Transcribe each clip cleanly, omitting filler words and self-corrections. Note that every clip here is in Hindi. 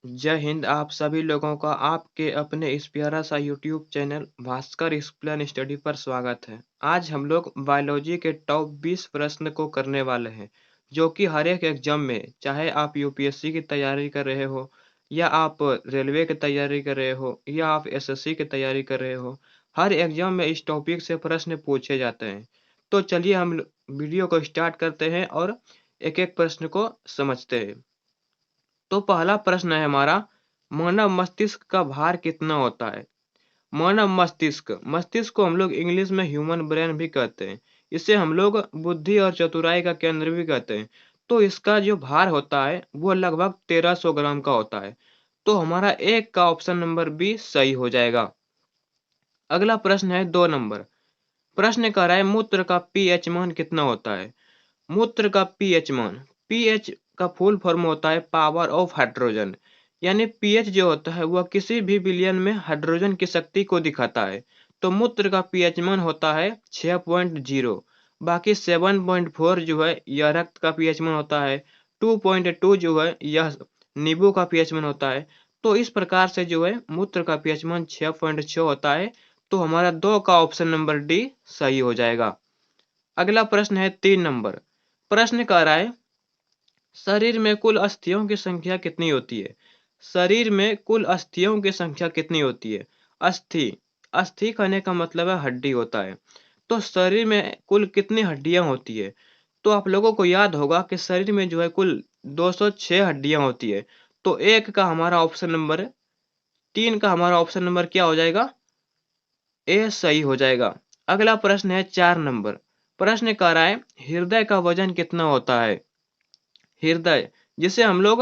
जय हिंद। आप सभी लोगों का आपके अपने इस प्यारा सा YouTube channel Bhaskar explain study पर स्वागत है। आज हम लोग बायोलॉजी के टॉप 20 प्रश्न को करने वाले हैं, जो कि हर एक एग्जाम में, चाहे आप यूपीएससी की तैयारी कर रहे हो, या आप रेलवे की तैयारी कर रहे हो, या आप एसएससी की तैयारी कर रहे हो, हर एग्जाम में इस टॉपिक से प्रश्न पूछे जाते हैं। तो चलिए हम वीडियो को स्टार्ट करते हैं और एक एक प्रश्न को समझते हैं। तो पहला प्रश्न है हमारा, मानव मस्तिष्क का भार कितना होता है? मानव मस्तिष्क मस्तिष्क को हम लोग इंग्लिश में ह्यूमन ब्रेन भी कहते हैं। इसे हम लोग बुद्धि और चतुराई का केंद्र भी कहते हैं। तो इसका जो भार होता है वो लगभग 1300 ग्राम का होता है। तो हमारा एक का ऑप्शन नंबर बी सही हो जाएगा। अगला प्रश्न है 2 नंबर। प्रश्न कह रहा है, मूत्र का पीएच मान कितना होता है? मूत्र का पीएच मान, पीएच का फुल फॉर्म होता है पावर ऑफ हाइड्रोजन। यानी पीएच जो होता है वह किसी भी विलयन में हाइड्रोजन की शक्ति को दिखाता है। तो मूत्र का पीएच मान होता है 6.0। बाकी 7.4 जो है यह रक्त का पीएच मान होता है। 2.2 जो है यह नींबू का पीएच मान होता है। तो इस प्रकार से जो है मूत्र का पीएच मान 6.6 होता है। तो हमारा 2 का ऑप्शन नंबर डी सही हो जाएगा। अगला प्रश्न है 3 नंबर। प्रश्न कह रहा है, शरीर में कुल अस्थियों की संख्या कितनी होती है? शरीर में कुल अस्थियों की संख्या कितनी होती है? अस्थि, अस्थि कहने का मतलब है हड्डी होता है। तो शरीर में कुल कितनी हड्डियां होती है? तो आप लोगों को याद होगा कि शरीर में जो है कुल 206 हड्डियां होती है। तो एक का हमारा ऑप्शन नंबर, 3 का हमारा ऑप्शन नंबर क्या हो जाएगा? ए सही हो जाएगा। अगला प्रश्न है 4 नंबर। प्रश्न कह रहा है, हृदय का वजन कितना होता है? हृदय, जिसे हम लोग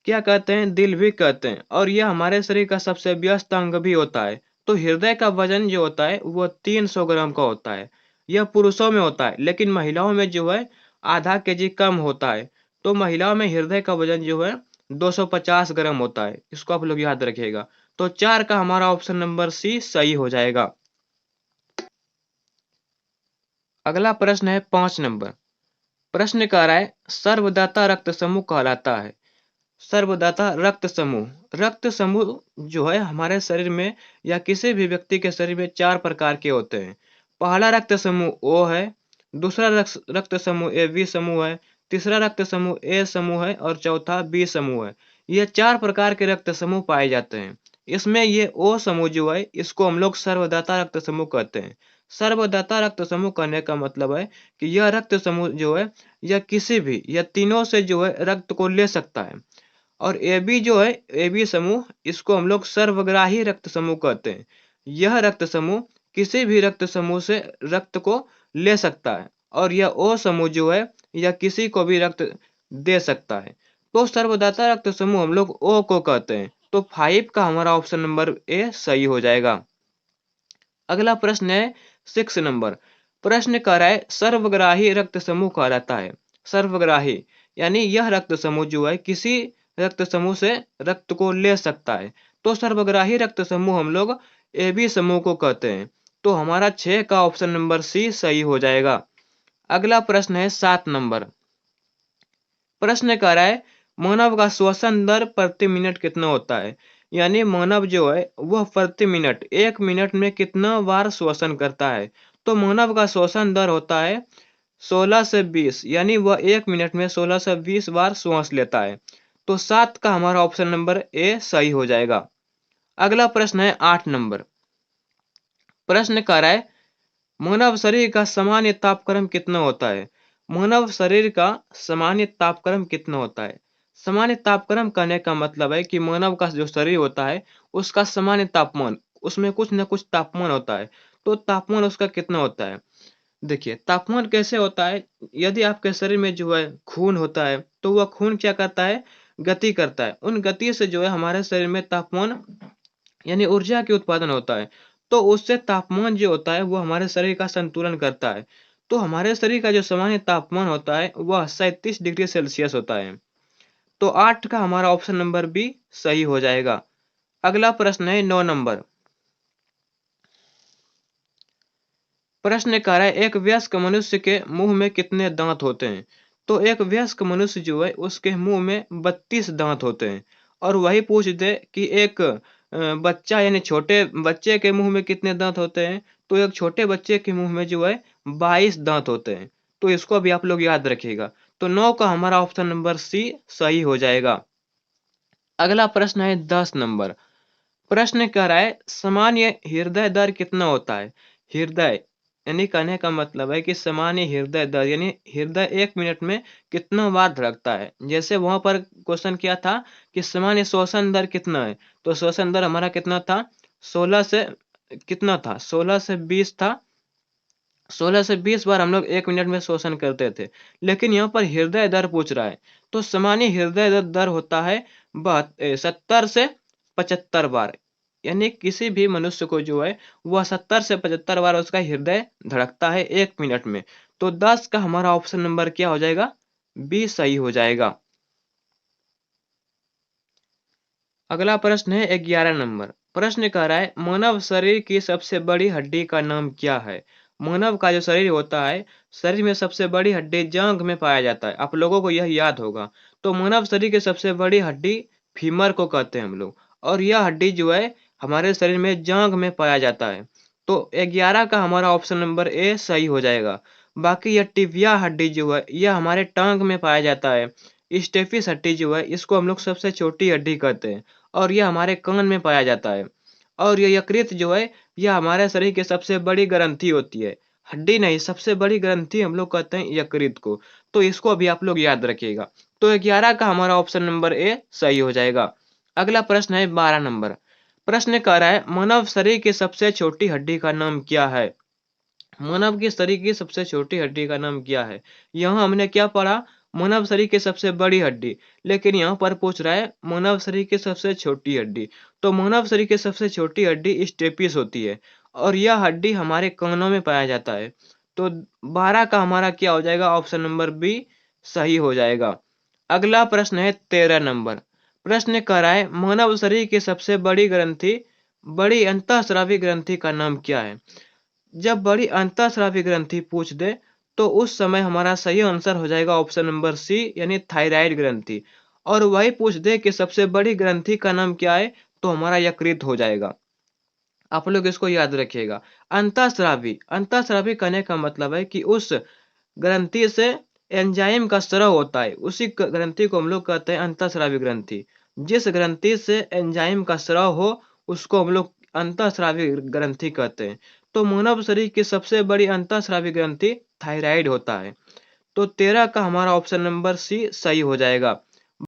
क्या कहते हैं, दिल भी कहते हैं, और यह हमारे शरीर का सबसे व्यस्त अंग भी होता है। तो हृदय का वजन जो होता है वो 300 ग्राम का होता है। यह पुरुषों में होता है, लेकिन महिलाओं में जो है आधा केजी कम होता है। तो महिलाओं में हृदय का वजन जो है 250 ग्राम होता है। इसको आप लोग याद रखिएगा। तो 4 का हमारा ऑप्शन नंबर सी सही हो जाएगा। अगला प्रश्न है 5 नंबर। प्रश्न कह रहा है, सर्वदाता रक्त समूह कहलाता है। सर्वदाता रक्त समूह, रक्त समूह जो है हमारे शरीर में या किसी भी व्यक्ति के शरीर में 4 प्रकार के होते हैं। पहला रक्त समूह ओ है, दूसरा रक्त समूह ए बी समूह है, तीसरा रक्त समूह ए समूह है, और चौथा बी समूह है। ये 4 प्रकार के रक्त समूह पाए जाते हैं। इसमें ये ओ समूह जो है इसको हम लोग सर्वदाता रक्त समूह कहते हैं। सर्वदाता रक्त समूह कहने का मतलब है कि यह रक्त समूह जो है यह किसी भी या तीनों से जो है रक्त को ले सकता है। और ए बी जो है, ए बी समूह, इसको हम लोग सर्वग्राही रक्त समूह कहते हैं। यह रक्त समूह किसी भी रक्त समूह से रक्त को ले सकता है। और यह ओ समूह जो है यह किसी को भी रक्त दे सकता है। तो सर्वदाता रक्त समूह हम लोग ओ को कहते हैं। तो 5 का हमारा ऑप्शन नंबर ए सही हो जाएगा। अगला प्रश्न है 6 नंबर। प्रश्न कह रहा है, सर्वग्राही रक्त समूह कहलाता है। सर्वग्राही यानी यह रक्त समूह जो है किसी रक्त समूह से रक्त को ले सकता है। तो सर्वग्राही रक्त समूह हम लोग ए बी समूह को कहते हैं। तो हमारा 6 का ऑप्शन नंबर सी सही हो जाएगा। अगला प्रश्न है 7 नंबर। प्रश्न कह रहा है, मानव का श्वसन दर प्रति मिनट कितना होता है? यानी मानव जो है वह प्रति मिनट 1 मिनट में कितना बार श्वसन करता है? तो मानव का श्वसन दर होता है 16 से 20, यानी वह 1 मिनट में 16 से 20 बार श्वास लेता है। तो 7 का हमारा ऑप्शन नंबर ए सही हो जाएगा। अगला प्रश्न है 8 नंबर। प्रश्न कह रहा है, मानव शरीर का सामान्य तापक्रम कितना होता है? मानव शरीर का सामान्य तापक्रम कितना होता है? सामान्य तापक्रम कहने का मतलब है कि मानव का जो शरीर होता है उसका सामान्य तापमान, उसमें कुछ न कुछ तापमान होता है। तो तापमान उसका कितना होता है? देखिए तापमान कैसे होता है, यदि आपके शरीर में जो है खून होता है तो वह खून क्या करता है, गति करता है। उन गति से जो है हमारे शरीर में तापमान यानी ऊर्जा के उत्पादन होता है। तो उससे तापमान जो होता है वो हमारे शरीर का संतुलन करता है। तो हमारे शरीर का जो सामान्य तापमान होता है वह 37 डिग्री सेल्सियस होता है। तो 8 का हमारा ऑप्शन नंबर बी सही हो जाएगा। अगला प्रश्न है 9 नंबर। प्रश्न कह रहा है, एक वयस्क मनुष्य के मुंह में कितने दांत होते हैं? तो एक वयस्क मनुष्य जो है उसके मुंह में 32 दांत होते हैं। और वही पूछ दे कि एक बच्चा यानी छोटे बच्चे के मुंह में कितने दांत होते हैं, तो एक छोटे बच्चे के मुंह में जो है 22 दांत होते हैं। तो इसको भी आप लोग याद रखिएगा। तो 9 का हमारा ऑप्शन नंबर सी सही हो जाएगा। अगला प्रश्न है 10 नंबर। प्रश्न कह रहा है सामान्य हृदय दर कितना होता है। हृदय यानी कहने का मतलब है कि सामान्य हृदय दर यानी हृदय 1 मिनट में कितना बार धड़कता है। जैसे वहां पर क्वेश्चन क्या था कि सामान्य श्वसन दर कितना है, तो श्वसन दर हमारा कितना था, 16 से कितना था, 16 से 20 था। 16 से 20 बार हम लोग 1 मिनट में श्वसन करते थे। लेकिन यहाँ पर हृदय दर पूछ रहा है, तो सामान्य हृदय दर होता है 70 से 75 बार। यानी किसी भी मनुष्य को जो है वह 70 से 75 बार उसका हृदय धड़कता है 1 मिनट में। तो 10 का हमारा ऑप्शन नंबर क्या हो जाएगा, बी सही हो जाएगा। अगला प्रश्न है 11 नंबर। प्रश्न कह रहा है मानव शरीर की सबसे बड़ी हड्डी का नाम क्या है। मानव का जो शरीर होता है, शरीर में सबसे बड़ी हड्डी जांघ में पाया जाता है। आप लोगों को यह याद होगा। तो मानव शरीर की सबसे बड़ी हड्डी फीमर को कहते हैं हम लोग, और यह हड्डी जो है हमारे शरीर में जांघ में पाया जाता है। तो 11 का हमारा ऑप्शन नंबर ए सही हो जाएगा। बाकी यह टिबिया हड्डी जो है यह हमारे टांग में पाया जाता है। स्टेफिस हड्डी जो है इसको हम लोग सबसे छोटी हड्डी कहते हैं, और यह हमारे कान में पाया जाता है। और यह यकृत जो है यह हमारे शरीर की सबसे बड़ी ग्रंथि होती है। हड्डी नहीं, सबसे बड़ी ग्रंथि हम लोग कहते हैं यकृत को। तो इसको अभी आप लोग याद रखिएगा। तो 11 का हमारा ऑप्शन नंबर ए सही हो जाएगा। अगला प्रश्न है 12 नंबर। प्रश्न कह रहा है मानव शरीर की सबसे छोटी हड्डी का नाम क्या है। मानव के शरीर की सबसे छोटी हड्डी का नाम क्या है। यहाँ हमने क्या पढ़ा, मानव शरीर की सबसे बड़ी हड्डी। लेकिन यहाँ पर पूछ रहा है मानव शरीर की सबसे छोटी हड्डी। तो मानव शरीर की सबसे छोटी हड्डी स्टेपिस होती है, और यह हड्डी हमारे कानों में पाया जाता है। तो 12 का हमारा क्या हो जाएगा, ऑप्शन नंबर बी सही हो जाएगा। अगला प्रश्न है 13 नंबर। प्रश्न कह रहा है मानव शरीर की सबसे बड़ी ग्रंथि, बड़ी अंतःस्रावी ग्रंथि का नाम क्या है। जब बड़ी अंतःस्रावी ग्रंथि पूछ दे तो उस समय हमारा सही आंसर हो जाएगा ऑप्शन नंबर सी यानी थायराइड ग्रंथि। और वही पूछ दे कि सबसे बड़ी ग्रंथि का नाम क्या है, तो हमारा यकृत हो जाएगा। आप लोग इसको याद रखिएगा। अंतःस्रावी, अंतःस्रावी कहने का मतलब है कि उस ग्रंथि से एंजाइम का स्राव होता है, उसी ग्रंथि को हम लोग कहते हैं अंतःस्रावी ग्रंथि। जिस ग्रंथि से एंजाइम का स्राव हो उसको हम लोग अंतःस्रावी ग्रंथि कहते हैं। तो मानव शरीर की सबसे बड़ी अंतःस्रावी ग्रंथि थायराइड होता है। तो 13 का हमारा ऑप्शन नंबर सी सही हो जाएगा।